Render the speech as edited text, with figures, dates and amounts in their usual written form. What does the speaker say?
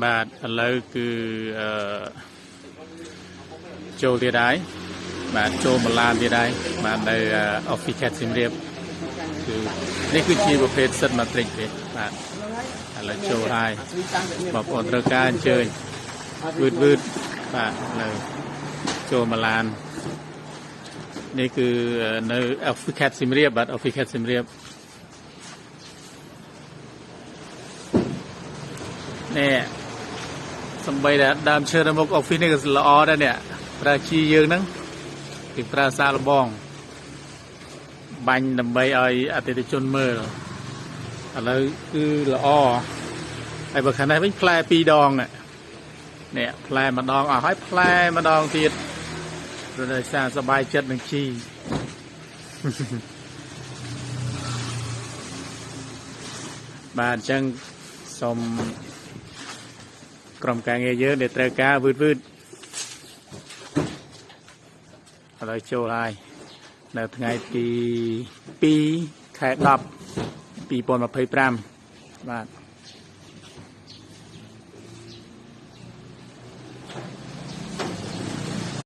បាទឥឡូវគឺចូលទៀតហើយបាទចូលមកឡានទៀតហើយបាទនៅ Office Cat សៀមរាបគឺនេះគឺជាប្រភេទសិទ្ធិម៉ាត្រិកទេបាទឥឡូវចូលហើយបងប្អូនត្រូវការអញ្ជើញវឺតបាទនៅចូលមកឡាននេះគឺនៅ Office Cat សៀមរាបបាទ Office Cat សៀមរាបនេះសំបីតែដើមឈើនៅមុខ Office នេះក៏ល្អដែរនេះប្រើជីយើងហ្នឹងពីប្រើសារលបងបាញ់ដើម្បីឲ្យអតិថិជនមើលឥឡូវគឺល្អហើយបើខាងនេះវិញផ្លែ2ដងនេះផ្លែម្ដងអស់ហើយផ្លែម្ដងទៀតព្រោះដោយសារសบายចិត្តនឹងជីបាទអញ្ចឹងសូមក្រុមការងារយើងដែលត្រូវការវឺតឥឡូវចូលហើយនៅថ្ងៃទី2 ខែ 10 2025បាទ